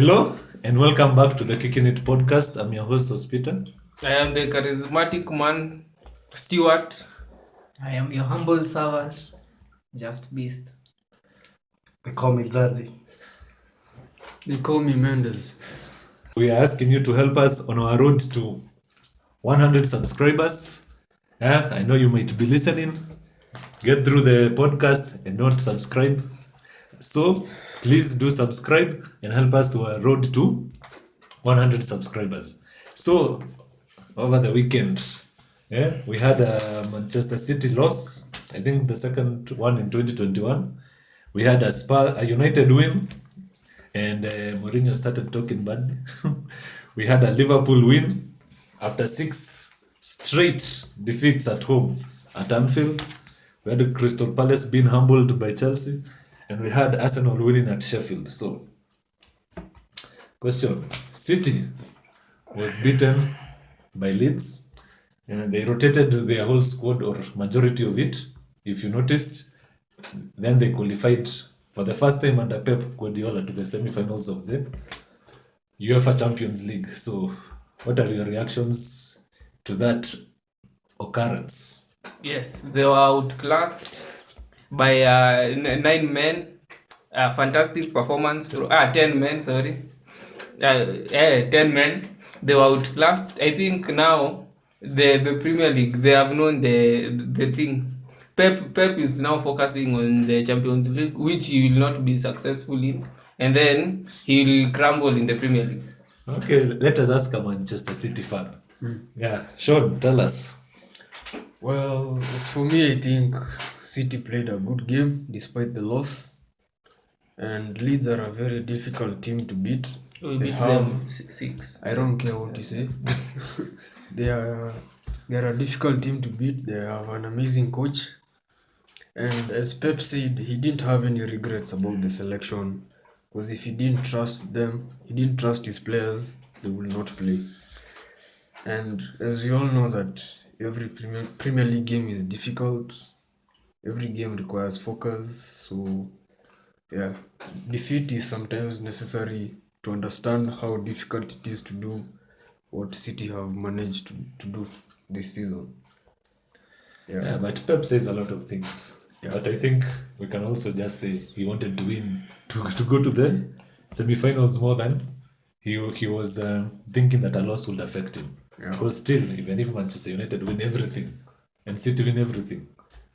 Hello and welcome back to the Kicking It podcast. I'm your host, Hospita. I am the charismatic man, Stewart. I am your humble servant, Just Beast. They call me Zazi. They call me Mendes. We are asking you to help us on our road to 100 subscribers. I know you might be listening. Get through the podcast and not subscribe. So please do subscribe and help us to our road to 100 subscribers. So over the weekend, we had a Manchester City loss. I think the second one in 2021. We had a United win, and Mourinho started talking badly. We had a Liverpool win after 6 straight defeats at home at Anfield. We had Crystal Palace being humbled by Chelsea, and we had Arsenal winning at Sheffield. So, question: City was beaten by Leeds, and they rotated their whole squad or majority of it. If you noticed, then they qualified for the first time under Pep Guardiola to the semi-finals of the UEFA Champions League. So, what are your reactions to that occurrence? Yes, they were outclassed by 9 men. Fantastic performance from 10 men. Sorry, 10 men. They were outclassed. I think now the Premier League, they have known the thing. Pep is now focusing on the Champions League, which he will not be successful in, and then he will crumble in the Premier League. Okay, let us ask a Manchester City fan. Yeah, Sean, tell us. Well, as for me, I think City played a good game despite the loss. And Leeds are a very difficult team to beat. We They beat have- them 6. I don't care what you say. They are a difficult team to beat. They have an amazing coach. And as Pep said, he didn't have any regrets about the selection. Because if he didn't trust them, he didn't trust his players, they will not play. And as we all know that every Premier League game is difficult. Every game requires focus. So, yeah, defeat is sometimes necessary to understand how difficult it is to do what City have managed to do this season. Yeah, but Pep says a lot of things. Yeah. But I think we can also just say he wanted to win, to go to the semi-finals more than he was thinking that a loss would affect him. Yeah. Because still, even if Manchester United win everything and City win everything,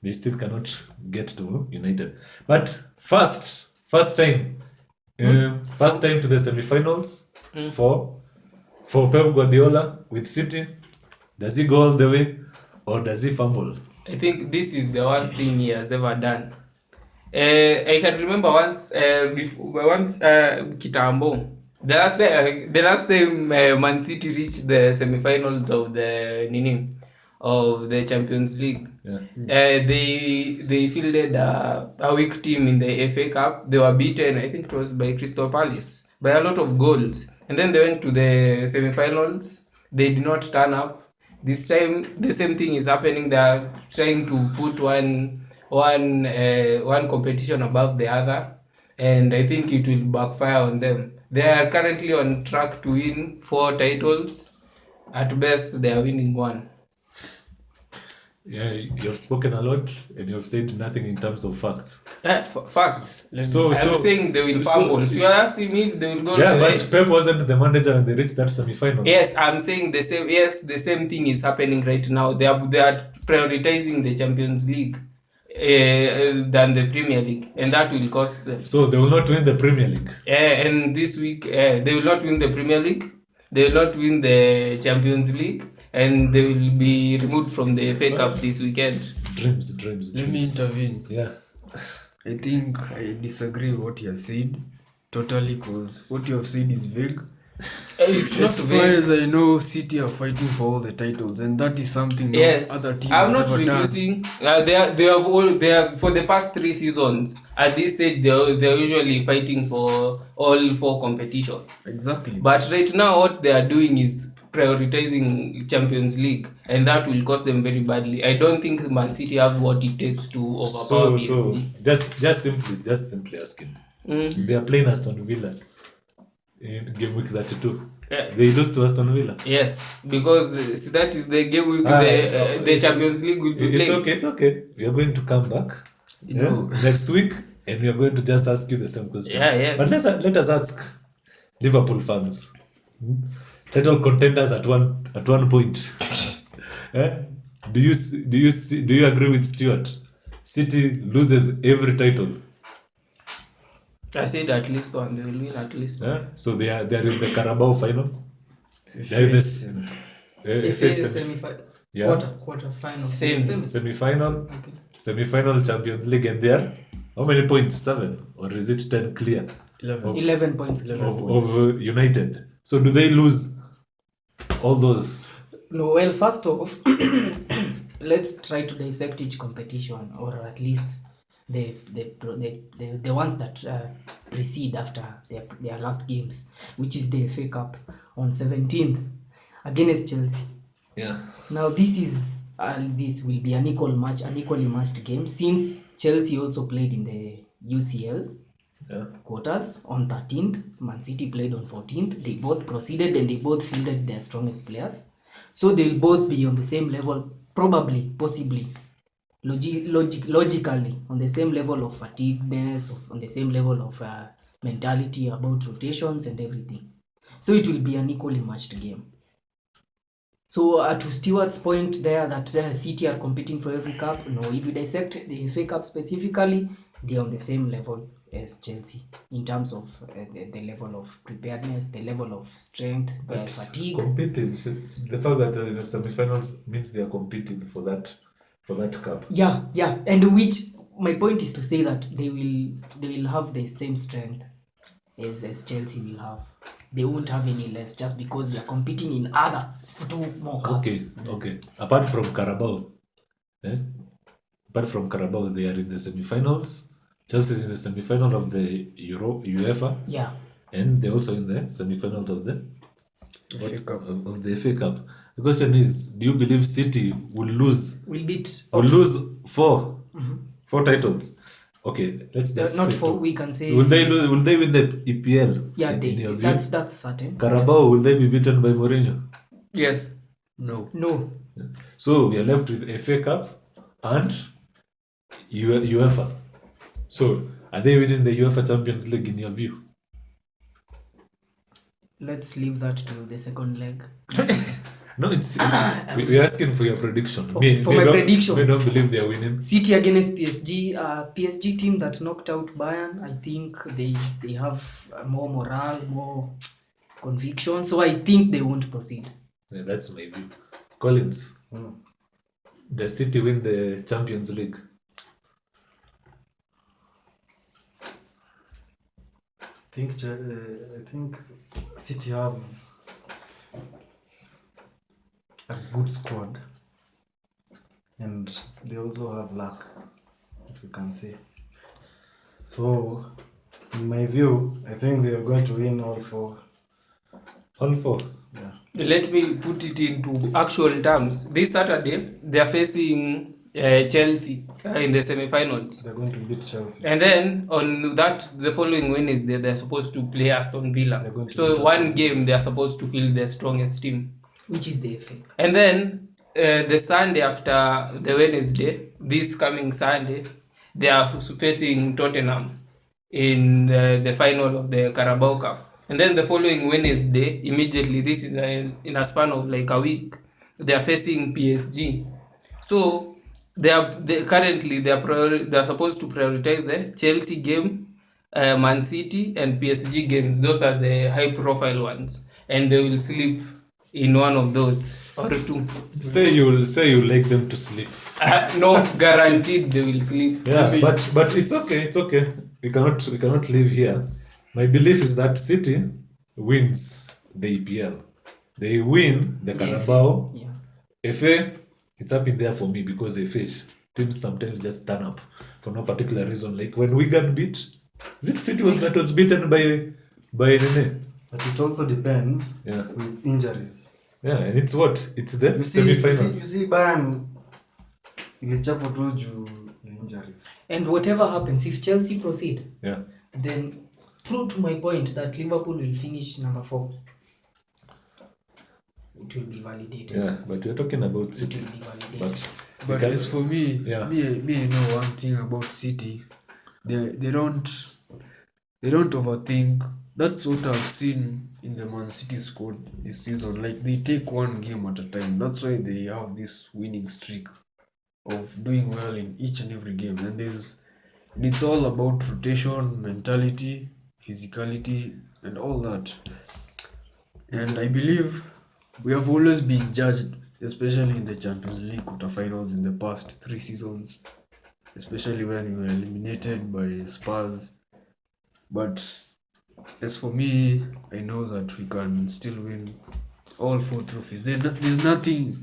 they still cannot get to United. But first time to the semi-finals for Pep Guardiola with City. Does he go all the way or does he fumble? I think this is the worst thing he has ever done. I can remember once Kitambo. The last time Man City reached the semi-finals of the Champions League. Yeah. They fielded a weak team in the FA Cup. They were beaten, I think it was by Crystal Palace, by a lot of goals. And then they went to the semi-finals. They did not turn up. This time, the same thing is happening. They are trying to put one competition above the other, and I think it will backfire on them. They are currently on track to win 4 titles. At best, they are winning 1. Yeah, you've spoken a lot and you've said nothing in terms of facts. Facts. So I'm saying they will fumble. So you are asking me if they will go yeah, the but Pep wasn't the manager when they reached that semi-final. Yes, I'm saying the same. Yes, the same thing is happening right now. They are prioritizing the Champions League than the Premier League, and that will cost them. So they will not win the Premier League. And this week, they will not win the Premier League. They will not win the Champions League, and they will be removed from the FA Cup this weekend. Dreams. Let me intervene. Yeah. I think I disagree with what you have said totally, because what you have said is vague. It's not As far vague. as I know, City are fighting for all the titles, and that is something no Yes, other team I'm has not ever done. refusing. They have for the past 3 seasons. At this stage, they're usually fighting for all 4 competitions. Exactly. But right now, what they are doing is prioritizing Champions League, and that will cost them very badly. I don't think Man City have what it takes to overpower PSG. Just simply asking. They are playing Aston Villa. in game week 32. Yeah. They lost to Aston Villa. Yes, because that is the game week the Champions League will be playing. It's okay. We are going to come back next week, and we are going to just ask you the same question. Yeah, yes. But let us ask Liverpool fans, title contenders at one point. Do you agree with Stuart? City loses every title. I said at least one. They will win at least one. So they are in the Carabao final. They are in this FA semi-final. Yeah. Quarter final. Same. Semi-final. Okay. Semi-final Champions League, and there, how many points? 7, or is it 10 clear 11 points. of United? So do they lose all those? No, well, first off, let's try to dissect each competition, or at least the ones that precede after their last games, which is the FA Cup on 17th against Chelsea. Yeah. Now this will be an equally matched game, since Chelsea also played in the UCL quarters on 13th. Man City played on 14th. They both proceeded and they both fielded their strongest players. So they'll both be on the same level, possibly, logically, on the same level of fatigueness, on the same level of mentality about rotations and everything. So it will be an equally matched game. So to Stewart's point there that City are competing for every cup, no, if you dissect the FA Cup specifically, they're on the same level as Chelsea in terms of the level of preparedness, the level of strength, fatigue. Competing, the fact that the semi-finals means they are competing for that cup. Yeah, and which my point is to say that they will have the same strength as Chelsea will have. They won't have any less just because they are competing in other 2 more cups. Okay. Apart from Carabao, they are in the semi-finals. Chelsea is in the semi-final of the UEFA. Yeah. And they're also in the semi-finals of the FA Cup. Of the FA Cup. The question is, do you believe City will lose 4 titles? Okay, let's just not say 4, 2. we can say. Will they win the EPL? Yeah, in your view? that's certain. Carabao, will they be beaten by Mourinho? Yes. No. So we are left with FA Cup and UEFA. So are they winning the UEFA Champions League in your view? Let's leave that to the second leg. No, it's we're asking for your prediction. Okay, for my prediction. We don't believe they are winning. City against PSG. PSG team that knocked out Bayern. I think they have more morale, more conviction. So I think they won't proceed. Yeah, that's my view. Collins, does City win the Champions League? I think City have a good squad, and they also have luck, if you can say. So, in my view, I think they are going to win all 4. All 4. Yeah. Let me put it into actual terms. This Saturday, they are facing Chelsea in the semi-finals. They're going to beat Chelsea. And then on that, the following Wednesday, they're supposed to play Aston Villa. So one game, they are supposed to field their strongest team. Which is the FA. And then the Sunday after the Wednesday, this coming Sunday, they are facing Tottenham in the final of the Carabao Cup. And then the following Wednesday, immediately, this is in a span of like a week, they are facing PSG. So currently they are supposed to prioritize the Chelsea game, Man City and PSG games. Those are the high profile ones, and they will sleep in one of those or 2. Say you like them to sleep. No, guaranteed they will sleep. Yeah, but it's okay. We cannot live here. My belief is that City wins the EPL. They win the Carabao. Yeah. FA, it's up in there for me because FA teams sometimes just turn up for no particular reason. Like when Wigan beat, is it City that was beaten by Nene? But it also depends with injuries. Yeah, and it's what? It's the You semi-final. see Bayern ilichapwa tu juu ya injuries. And whatever happens, if Chelsea proceed, Yeah. then true to my point that Liverpool will finish number 4, it will be validated. Yeah, but we're talking about It City. will be validated. But But can- as for me, Yeah. me, I know one thing about City. They don't overthink. That's what I've seen in the Man City squad this season. Like they take one game at a time. That's why they have this winning streak of doing well in each and every game. And it's all about rotation, mentality, physicality, and all that. And I believe we have always been judged, especially in the Champions League quarterfinals in the past 3 seasons, especially when we were eliminated by Spurs. But as for me, I know that we can still win all 4 trophies. There's nothing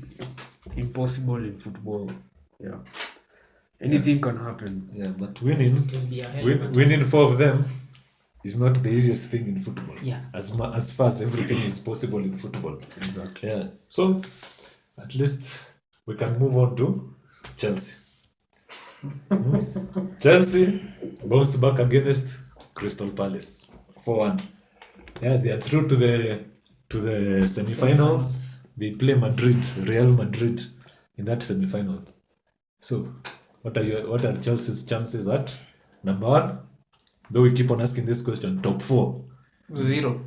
impossible in football. Yeah, anything can happen. yeah, but winning It will be a hell of a winning 4 of them is not the easiest thing in football. Yeah. As far as everything is possible in football. Exactly. Yeah. So at least we can move on to Chelsea. Chelsea bounced back against Crystal Palace 4-1. Yeah, they are through to the semi-finals. They play Real Madrid in that semi-finals. So what are Chelsea's chances at number 1? Though we keep on asking this question, top 4. 0.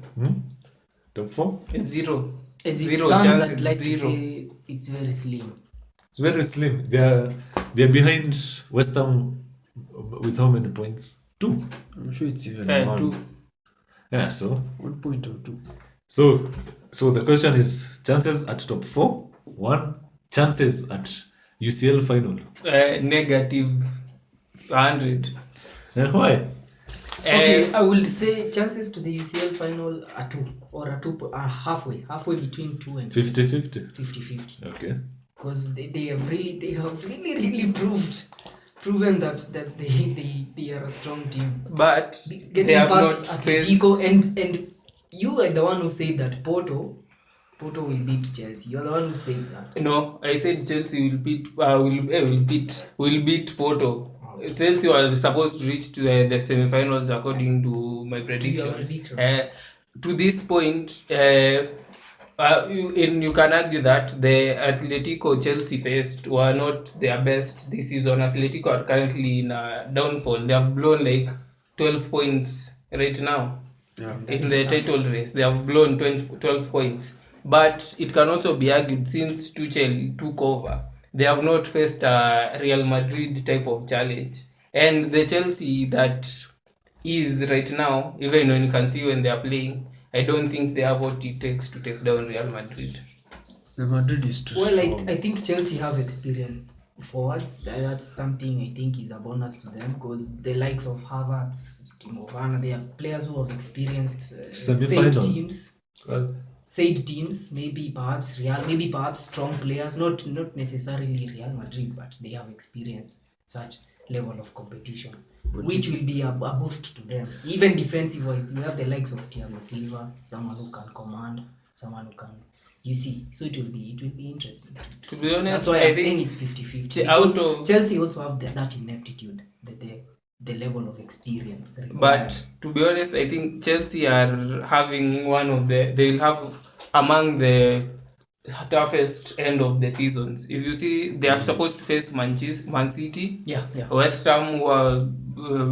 Top 4? 0. As it Zero stands, chances, I'd like to zero. say it's very slim. It's very slim. They're behind West Ham with how many points? 2. I'm sure it's even 2. Yeah, so 1 point or 2. so the question is chances at top 4, 1, chances at UCL final. Negative 100. Why? Okay, I will say chances to the UCL final are 2 or are halfway between 2 and 50-50. 50-50. Okay. Because they have really proven that they are a strong team. But they Getting have past not Atletico faced. and you are the one who said that Porto will beat Chelsea. You're the one who said that. No, I said Chelsea will beat Porto. Chelsea was supposed to reach to the semi-finals according to my predictions. prediction. To this point, you can argue that the Atletico Chelsea faced were not their best this season. Atletico are currently in a downfall. They have blown like 12 points right now. Yeah. In the title race. They have blown 12 points. But it can also be argued since Tuchel took over, they have not faced a Real Madrid type of challenge. And the Chelsea that is right now, even when you can see when they are playing, I don't think they have what it takes to take down Real Madrid. The Madrid is too Well, strong. I think Chelsea have experienced forwards. That's something I think is a bonus to them because the likes of Havertz, Timo Werner, they are players who have experienced Semi-final. said teams, maybe perhaps Real, maybe perhaps strong players, not necessarily Real Madrid, but they have experienced such level of competition, which will be a boost to them. Even defensive wise, you have the likes of Thiago Silva, someone who can command, someone who can, you see. So it will be interesting. To be honest, That's why I I'm saying think it's 50-50. out Because of- Chelsea also have that ineptitude, the level of experience. But to be honest, I think Chelsea are having they will have among the toughest end of the seasons. If you see, they are supposed to face Man City, yeah. West Ham, who are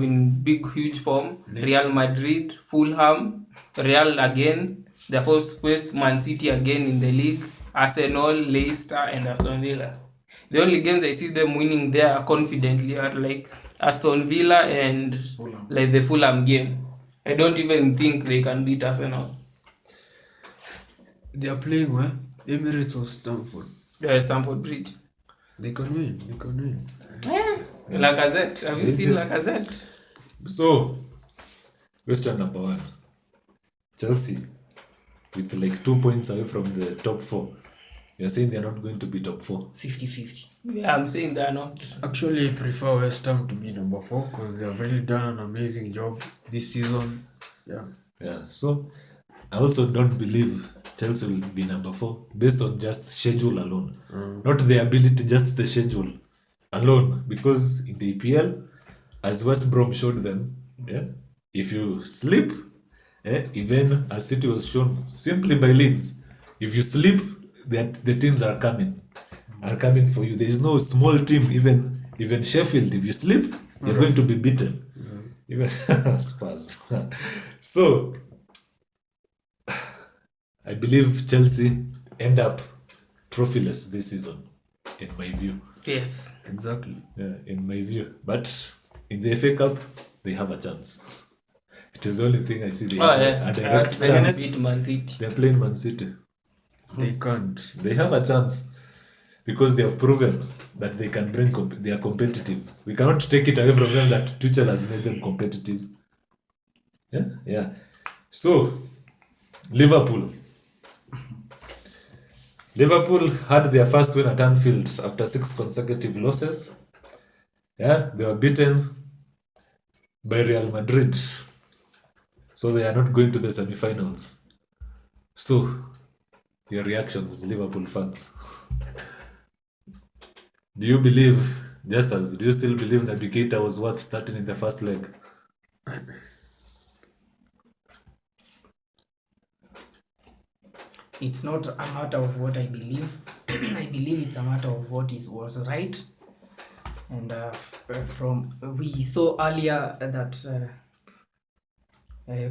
in huge form, Real Madrid, Fulham, Real again. They're supposed to face Man City again in the league, Arsenal, Leicester, and Aston Villa. The only games I see them winning there confidently are like Aston Villa and like the Fulham game. I don't even think they can beat Arsenal. They are playing where? Emirates or Stamford. Stamford Bridge. They can win. Lacazette. Have you seen Yes. Lacazette? So, question number 1. Chelsea, with like 2 points away from the top 4. You're saying they're not going to be top 4. 50-50. Yeah, I'm saying they're not. Actually, I prefer West Ham to be number 4 because they have really done an amazing job this season. Yeah. So, I also don't believe Chelsea will be number 4 based on just schedule alone. Not the ability, just the schedule alone. Because in the EPL, as West Brom showed them, if you sleep, even as City was shown simply by Leeds, if you sleep, the teams are coming for you. There is no small team, even Sheffield. If you sleep, you're going to be beaten. Even Spurs. So I believe Chelsea end up trophyless this season, in my view. Yes. Exactly. Yeah, in my view. But in the FA Cup, they have a chance. It is the only thing I see. They have a direct They're gonna chance. beat Man City. They're playing Man City. They can't. They have a chance because they have proven that they can bring. They are competitive. We cannot take it away from them that Tuchel has made them competitive. Yeah. So Liverpool had their first win at Anfield after 6 consecutive losses. Yeah, they were beaten by Real Madrid. So they are not going to the semi-finals. So, your reactions, Liverpool fans. Do you still believe Naby Keita was worth starting in the first leg? It's not a matter of what I believe. I believe it's a matter of what was right. And we saw earlier that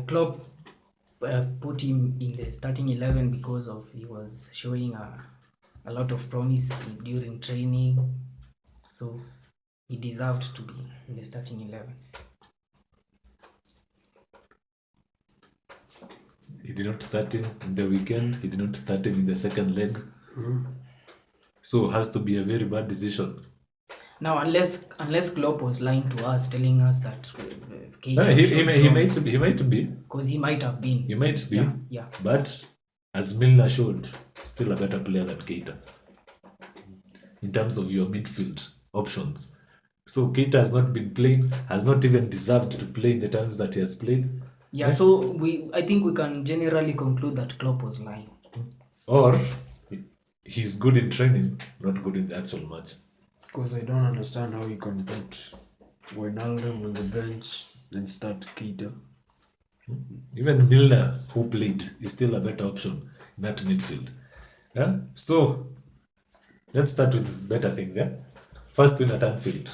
Klopp put him in the starting 11 because of he was showing a lot of promise during training. So he deserved to be in the starting 11. He did not start him in the weekend. He did not start him in the second leg. So, has to be a very bad decision. Now, unless Klopp was lying to us, telling us that He might be. because he might have been. He might be. Yeah. But as Milner showed, still a better player than Keita in terms of your midfield options. So Keita has not been playing, has not even deserved to play in the times that he has played. Yeah, so I think we can generally conclude that Klopp was lying. Or he's good in training, not good in the actual match. Because I don't understand how you can put Wijnaldum on the bench and start Keita. Even Milner, who played, is still a better option in that midfield. Yeah? So, let's start with better things. Yeah? First win at Anfield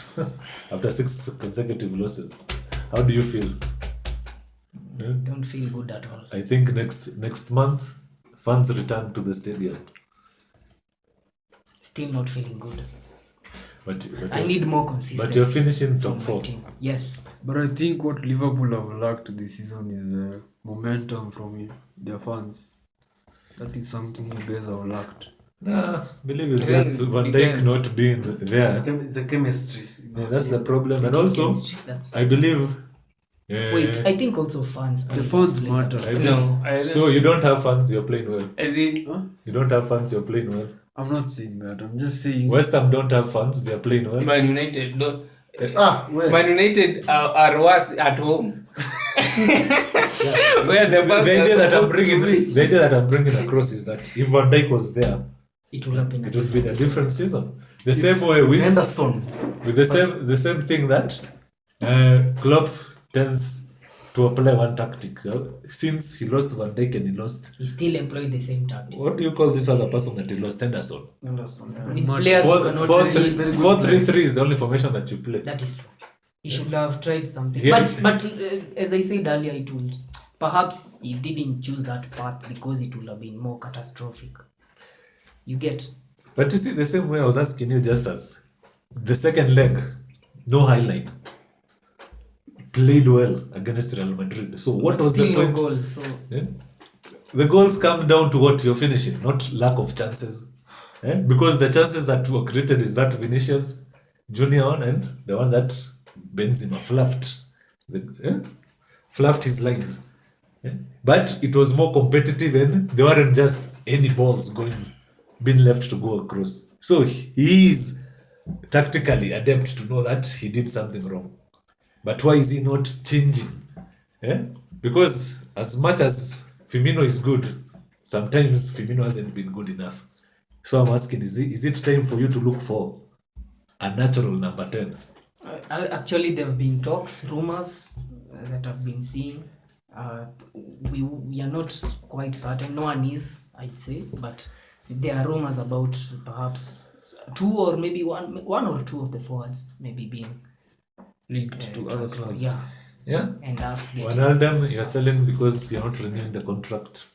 after 6 consecutive losses. How do you feel? Don't feel good at all. I think next month, fans return to the stadium. Still not feeling good. But I need more consistency. But you're finishing from top my 4. team. Yes. But I think what Liverpool have lacked this season is momentum from their fans. That is something you guys have lacked. Nah, believe it's I just think Van Dijk depends. not being there. It's a chemistry. Yeah, that's the problem. And also, Chemistry, that's... I believe. Wait, I think also fans. The fans plays matter. a- No, So you don't have fans, you're playing well. As in, You don't have fans, you're playing well. I'm not saying that. I'm just saying. West Ham don't have fans, they're playing well. Man United, though. Where? Man United are worse at home. Where the fans The idea are that I'm supposed to bringing, be. the idea that I'm bringing across is that if Van Dijk was there, It will have been it would be a different season. The same way with Henderson. the same thing that Klopp tends to apply one tactic. Since he lost Van Dijk and he lost, He still employed the same tactic. what do you call this other person that he lost? Henderson. Henderson. With players who cannot really... 4-3-3 is the only formation that you play. That is true. He should have tried something. Yeah. But as I said earlier, it would... Perhaps he didn't choose that path because it would have been more catastrophic. You get... But you see, the same way I was asking you just as the second leg, no highlight, played well against Real Madrid. So what but was still the point? no goal, so... Yeah? The goals come down to what you're finishing, not lack of chances. Because the chances that were created is that Vinicius Junior one and the one that Benzema fluffed his lines. But it was more competitive and there weren't just any balls being left to go across. So he is tactically adept to know that he did something wrong. But why is he not changing? Because as much as Firmino is good, sometimes Firmino hasn't been good enough. So I'm asking, is it time for you to look for a natural number 10? Actually, there have been talks, rumors that I've been seeing. We are not quite certain. No one is, I'd say, but there are rumors about perhaps two or maybe one or two of the forwards maybe being Linked to other transferred. clubs. Yeah, Yeah. and us getting, Wijnaldum, you're selling because you're not renewing the contract.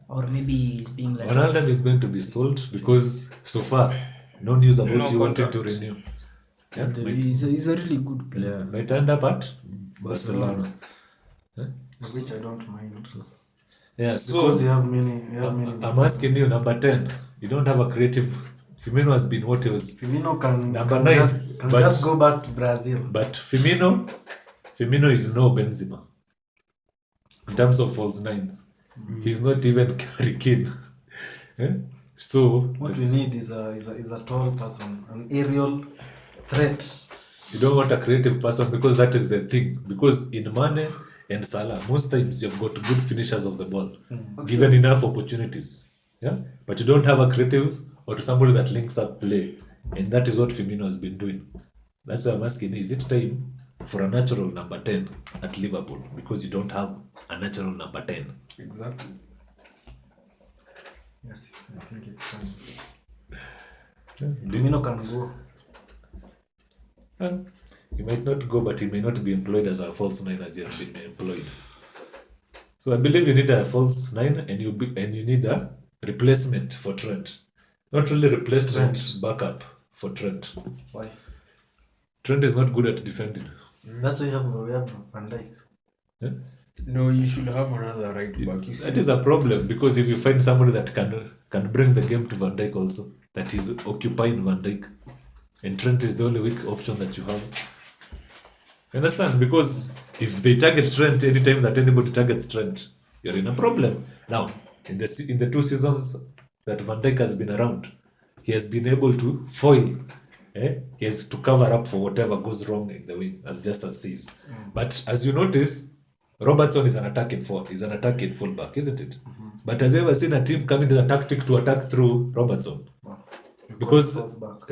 or maybe it's being like Wijnaldum is going to be sold because so far, no news about No you wanting to contract. renew. Yeah, And might, he's a really good player. might end up at Barcelona. Which I don't mind. Yeah, so Because you have many. I'm asking you, number 10, you don't have a creative. Firmino has been what he was. Firmino can, Number can, 9, just, can but- just go back to Brazil. But Firmino is no Benzema. In terms of false nines, he's not even Harry Kane. Eh? So What we need is a tall person, an aerial threat. you don't want a creative person because that is the thing. Because in Mane and Salah, most times you've got good finishers of the ball, given enough opportunities. Yeah, but you don't have a creative or somebody that links up play, and that is what Firmino has been doing. That's why I'm asking: is it time for a natural number 10 at Liverpool? Because you don't have a natural number 10. Exactly. Yes, I think it's time. Firmino can go. He might not go, but he may not be employed as a false nine as he has been employed. So I believe you need a false nine, and you need a replacement for Trent. Not really replacement, backup for Trent. Why? Trent is not good at defending. That's why we have Van Dijk. No, you should have another right back. You see, That is a problem because if you find somebody that can bring the game to Van Dijk also, that is occupying Van Dijk, and Trent is the only weak option that you have. You understand? Because if they target Trent anytime that anybody targets Trent, you're in a problem. Now, in the 2 seasons that Van Dijk has been around, he has been able to foil. He has to cover up for whatever goes wrong in the wing, as says. But as you notice, Robertson is an attacking fullback, isn't it? But have you ever seen a team come into the tactic to attack through Robertson? Because Falls back.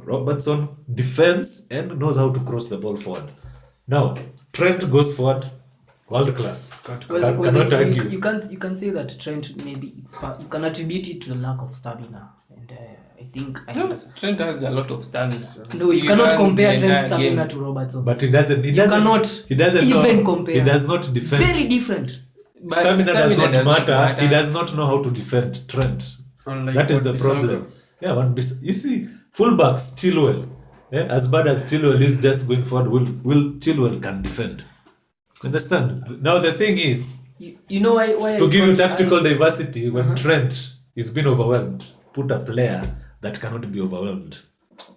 Robertson defends and knows how to cross the ball forward. Now, Trent goes forward, world class. Cannot argue. you can say that Trent maybe you can attribute it to the lack of stamina, and I think No, Trent has a lot of stamina. no, you He cannot runs compare the Trent's entire stamina game. to Robertson. But he doesn't even know, compare. He does not defend. Very different. But Stamina does not does matter. He does not know how to defend Trent. unlike That is the Wan-Bissaka. problem. Yeah, you see, fullbacks, Chilwell. As bad as Chilwell is just going forward, Will Chilwell can defend. Understand? Now the thing is, You know why to I give you thought tactical I- diversity, when Trent is being overwhelmed, put a player that cannot be overwhelmed.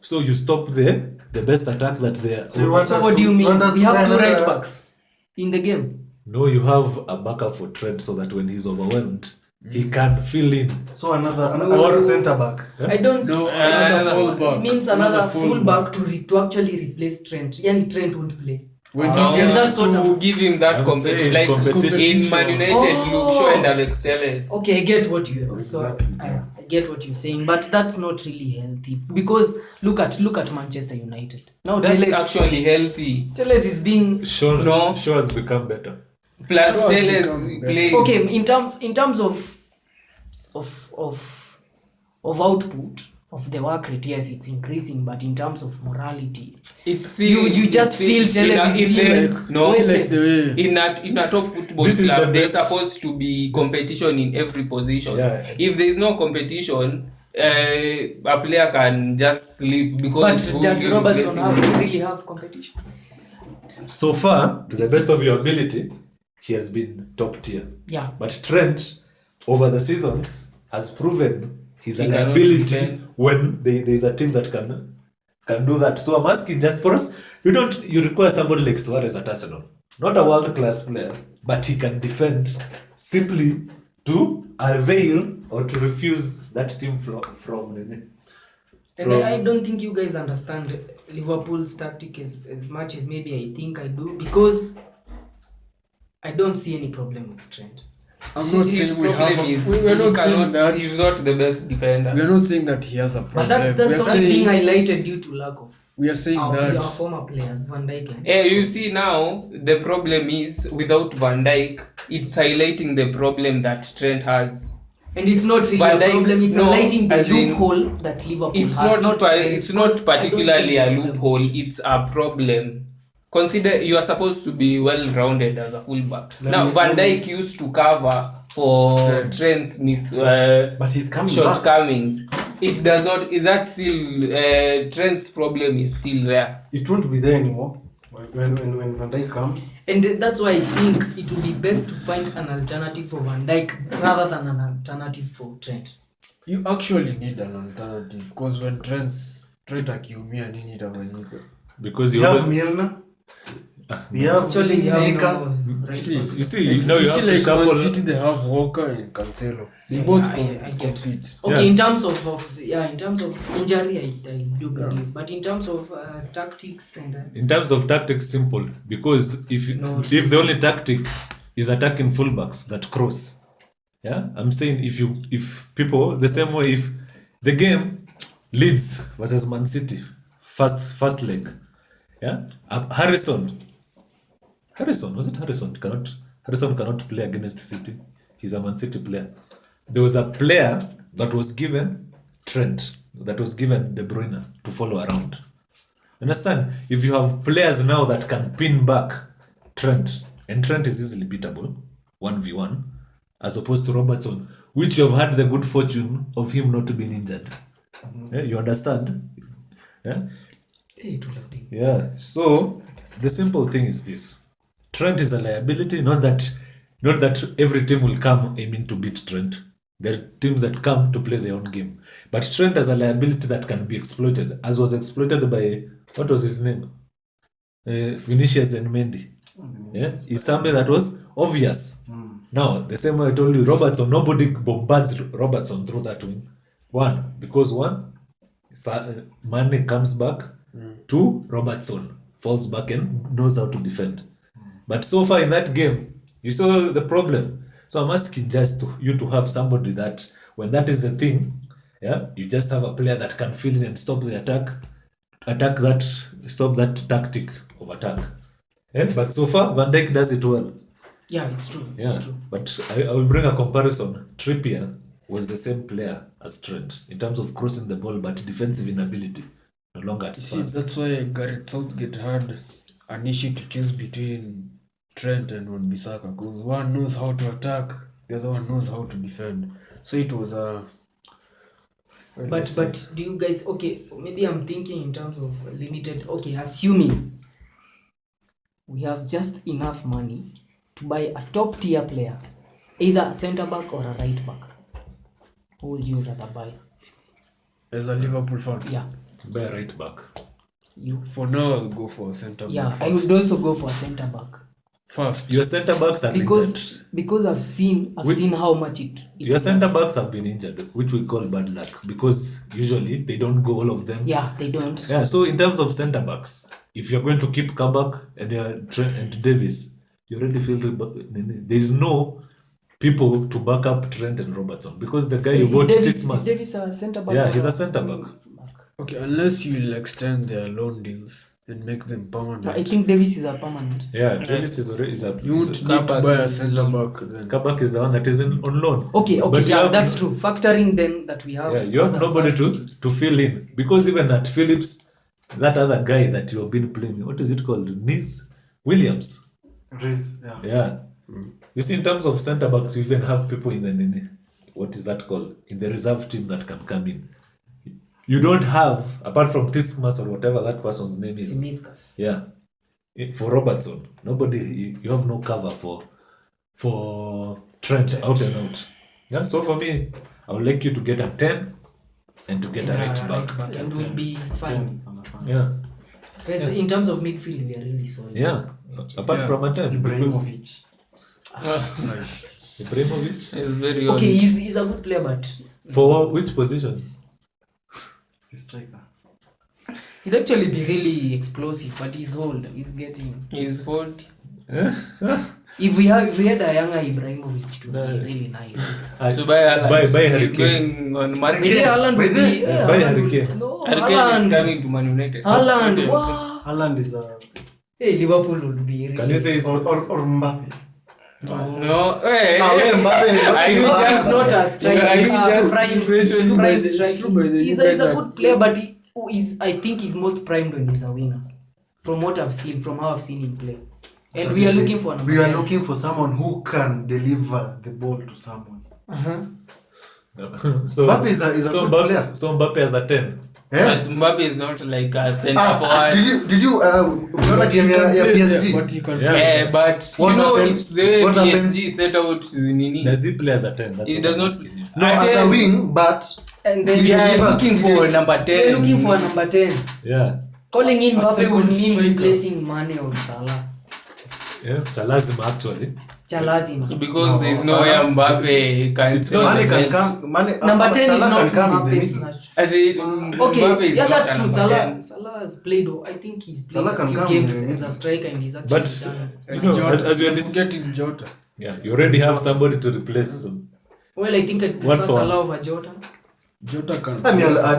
So you stop the best attack that they are. So you want So us what to- do you mean? want us We to have two play right another- backs in the game. No, you have a backup for Trent so that when he's overwhelmed, he can fill in. So another centre back. I don't. No, another another full- fullback. it means Another another fullback. fullback to actually replace Trent. Yani Trent won't play. When No, he gets that's what to I'm- give him that I'm competition, saying like competition. in Man United, Oh. Luke Shaw and Alex Telles. Okay, I get what you. So I get what you're saying, but that's not really healthy because look at Manchester United now. That's actually healthy. Telles is being Shaw No. has become better. Plus Shaw has Telles become better. plays. okay in terms of output of the work rate. Yes, it's increasing, but in terms of morality, It's still, You just feel it's Telles is in like- no See, like the way in a top football This is the club there's best. supposed to be competition in every position. Yeah. If there is no competition, a player can just sleep but because who does will Robertson replace him? really have competition? So far, to the best of your ability, he has been top tier. Yeah. But Trent, over the seasons, has proven his He cannot ability defend. when there's a team that can do that. So I'm asking just for us, you require somebody like Suarez at Arsenal. Not a world class player, but he can defend simply to avail or to refuse that team from And I don't think you guys understand Liverpool's tactic as much as maybe I think I do, because I don't see any problem with Trent. I'm See, not his saying we problem have. is We're not saying that. he's not the best defender. We're not saying that he has a But problem. that's we're only being saying highlighted due to lack of we are saying our that former players, Van Dijk and You see now, the problem is without Van Dijk, it's highlighting the problem that Trent has. and it's not really Van a Dijk- problem, it's no, highlighting the as in, loophole that Liverpool It's has. not. Trent, It's because not I don't particularly see a the problem. loophole. It's a problem. Consider you are supposed to be well rounded as a fullback. Now Van Dijk used to cover for Trent's But he's coming back. shortcomings. It does not. That's still Trent's problem is still there. It won't be there anymore when Van Dijk comes. And that's why I think it would be best to find an alternative for Van Dijk rather than an alternative for Trent. you actually need an alternative because when Trent akiumia nini itafanyika? Because We you have Milner. We have Actually, we have Lucas. right See, backs. you see now you have to like shuffle. Man City, they have Walker and Cancelo. They both I get. compete. Okay, Yeah. in terms of in terms of injury, I do believe, but in terms of tactics and In terms of tactics, simple. Because No. if the only tactic is attacking fullbacks that cross, yeah, I'm saying if people the same way if the game Leeds versus Man City first leg, yeah, Harrison was it Harrison cannot play against City. He's a Man City player. There was a player that was given Trent, that was given De Bruyne to follow around. Understand? If you have players now that can pin back Trent, and Trent is easily beatable, 1v1, as opposed to Robertson, which you have had the good fortune of him not being injured. Yeah, you understand? Yeah? it would have been. Yeah. So the simple thing is this: Trent is a liability. Not that every team will come aiming to beat Trent. There are teams that come to play their own game. But Trent has a liability that can be exploited, as was exploited by what was his name? Vinicius and Mendy. Yeah, it's something that was obvious. Now, the same way I told you, Robertson, nobody bombards Robertson through that wing. Because Mane comes back. Two, Robertson falls back and knows how to defend. But so far in that game, you saw the problem. So I'm asking just you to have somebody that, when that is the thing, yeah, you just have a player that can fill in and stop the stop that tactic of attack. Yeah? But so far, Van Dijk does it well. Yeah, it's true. Yeah, It's true. but I will bring a comparison. Trippier was the same player as Trent in terms of crossing the ball, but defensive inability. No longer at See, first. that's why Gareth Southgate had an issue to choose between Trent and Wan-Bissaka because one knows how to attack, the other one knows how to defend. So it was a. But do you guys, okay, maybe I'm thinking in terms of limited, okay, assuming we have just enough money to buy a top tier player, either a centre back or a right back, who would you rather buy? As a Liverpool fan, Yeah, By right back. you. for now I'll go for a centre Yeah, back I would also go for a centre back first. Your centre backs have been injured. because I've seen how much it Your centre backs have been injured, which we call bad luck, because usually they don't go all of them. Yeah, they don't. Yeah, so in terms of centre backs, if you're going to keep Kabak and Trent and Davis, you already feel there's no people to back up Trent and Robertson, because the guy you bought Is Tismas. Davis a centre back? Yeah, or he's a centre back. Okay, unless you'll extend their loan deals and make them permanent. I think Davis is a permanent. Yeah, Davis is already you won't need to buy a centre back then. Kabak is the one that is on loan. Okay, But you yeah, have that's true. Factoring then that we have. Yeah, you have other nobody substitutes. to fill in, because even at Phillips, that other guy that you have been playing, what is it called? Williams. Yeah. Yeah. You see, in terms of centre backs, you even have people in the what is that called? In the reserve team that can come in. You don't have, apart from Tismas or whatever that person's name is. Zimiskas. Yeah. For Robertson, nobody. You have no cover for Trent out and out. Yeah. So for me, I would like you to get a 10 and to get a right back. And we'll be fine. Yeah. Because in terms of midfield, we are really solid. Yeah. Apart from a 10, because Ibrahimovic. Ibrahimovic. It's very Okay, honest. he's a good player, but For which positions? He's a striker. he'd actually be really explosive. But he's old. He's getting. He's 40. If we had a younger Ibrahimovic, it would No. be really nice. So buy Haaland. Buy Harry He's Kane. going on market. Maybe Haaland would be. Buy Harry Kane. No, Harry Kane is Haaland. coming to Man United. Haaland. Okay. Wow. Haaland is a Hey, Liverpool would be. Can you say it's or Mbappe. No, hey, Mbappe. are you Mbappe just is not a striker. Are you He's a just prime situation prime it's striker. true, but He's you a guys good are- player, but I think he's most primed when he's a winger. From what I've seen, from how I've seen him play. And we are looking for We are 10. looking for someone who can deliver the ball to someone. Uh-huh. So Mbappe is a so good player. Mbappe has a 10. Yeah. But Mbappe is not like a center forward. Did you unaona game ya PSG? But he can Yeah. Yeah, but What you know happens- it's the way what PSG happens- set out Nini. Does he play as a 10? That's He what does I'm not. asking you. No, as a wing, but And then He They are give us- looking for number 10. they're looking for a number 10. Yeah. Calling in A Mbappe second would mean striker. replacing Mane or Salah. Yeah. Chalazim actually. Chalazim. Because there is no way Mbappe can It's stay on Mane the can bench. come. Mane, Number 10 is Salah not can come in the Mbappe's middle. match. As in, Okay, Mbappe is yeah, not that's a true. number Salah 10. Salah has played. I think he's played Salah a can few come games in. as a striker, and he's actually But done. you know, as we are forgetting Jota. yeah, you already have somebody to replace him. Well, I think I'd One prefer for- Salah over Jota. Jota can. I mean, I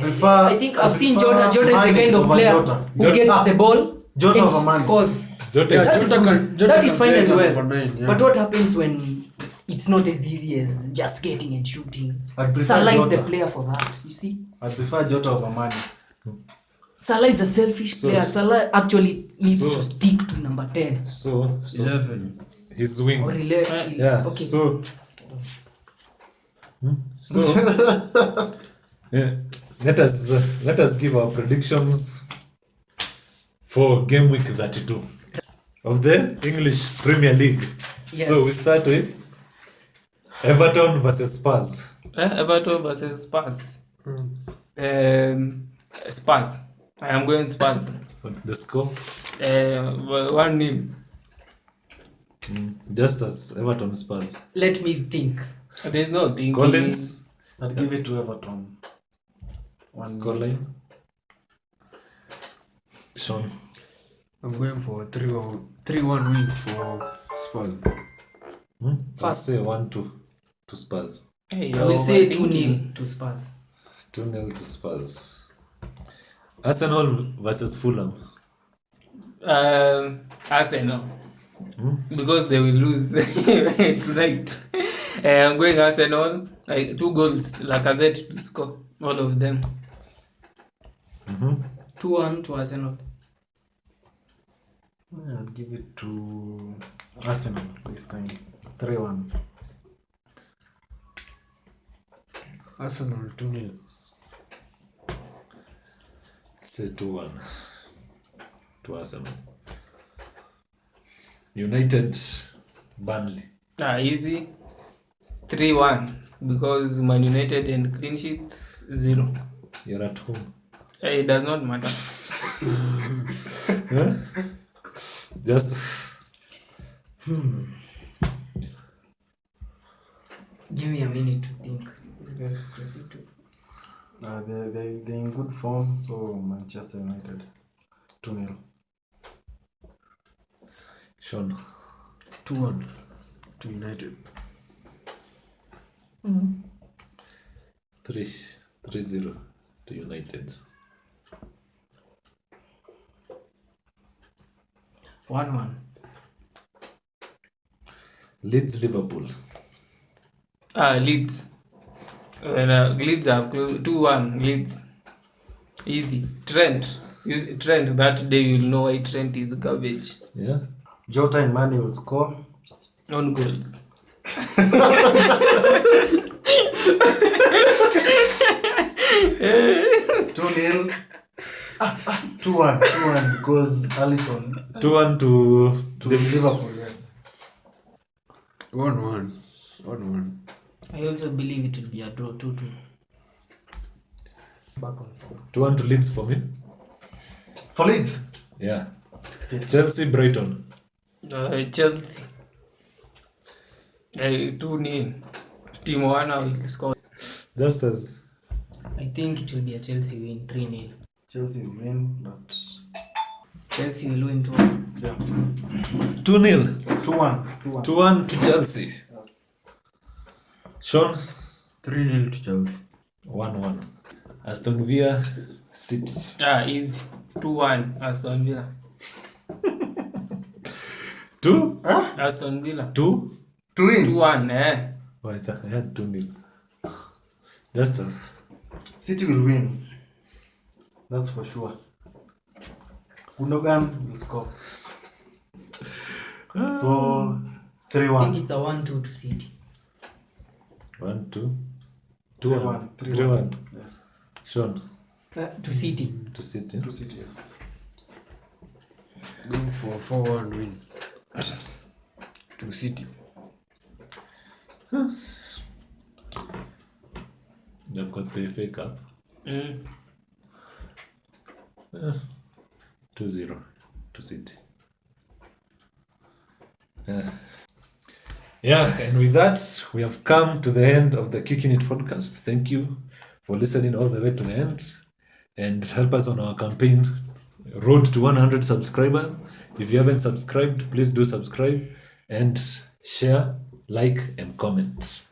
prefer. I think I've seen Jota. Jota is the Mane kind of over player Jota. who gets the ball Jota and over Mane. scores. Jota Yeah, is That's Jota good. can- Jota That can is fine play as as a well. number 9, yeah. But what happens when it's not as easy as just getting and shooting? I'd prefer Salah is Jota. the player for that. You see, I prefer Jota over Mane. Salah is a selfish So- player. Salah actually needs so- to stick to number 10 so 11. his wing. or 11. Yeah. Okay. So yeah, let us give our predictions for game week 32 of the English Premier League. Yes. So we start with Everton versus Spurs. Everton versus Spurs. Spurs. I am going Spurs. The score 1-0. just as Everton Spurs. Let me think. There's no thinking. Collins I'd give it to Everton. scoreline. Sean. I'm going for 3-1 win for Spurs. Let's say 1-2 to Spurs. Hey, I will say overthinking. 2-0 to Spurs. 2-0 to Spurs. Arsenal versus Fulham. Arsenal. Because they will lose tonight. I'm going Arsenal. Like 2 goals. Lacazette to score. All of them. 2-1 to Arsenal. Yeah, I'd give it to Arsenal this time. 3-1. Arsenal 2-0. Say 2-1 to Arsenal. United Burnley. Easy. 3-1. Because Man United and clean sheets 0. You're at home. It does not matter. Just Give me a minute to think. We'll proceed to. They're in good form, so Manchester United 2-0. Sean. 2-1 to United. 3-0 to United. 1-1. Leeds. Leeds have 2-1. Leeds. Easy. Trent. That day you'll know why Trent is garbage. Yeah. Jota and Mane will score. On goals. 2-0. 2-1 because Alisson 2-1 to to Liverpool, yes. 1-1. 1-1. I also believe it will be a draw 2-2. Back on form. 2-1 to Leeds for me. For Leeds, Yeah. Chelsea Brighton. Chelsea. 2-0. Team Werner will score. Just as I think it will be a Chelsea win 3-0. Chelsea will win, but Chelsea will win 2-1. Yeah. 2-0. 2-1. 2-1. 2-1 to Chelsea. Yes. Sean? 3-0 to Chelsea. 1-1. Aston Villa, City. Easy. 2-1 Aston Villa. 2? Aston Villa. 2? To win. 2-1, eh? Oh, I had 2-0. Just as. City will win. That's for sure. Gundogan will score. So, I think 3-1. it's a 1-2 to City. 1-2. 2-1. 3-1. 3-1. Yes. Sean? To City. To City. To City. Going for 4-1 win. To City. They've got the FA Cup. 2-0 to City. Yeah, and with that, we have come to the end of the Kicking It podcast. Thank you for listening all the way to the end and help us on our campaign, Road to 100 subscribers. If you haven't subscribed, please do subscribe and share, like, and comment.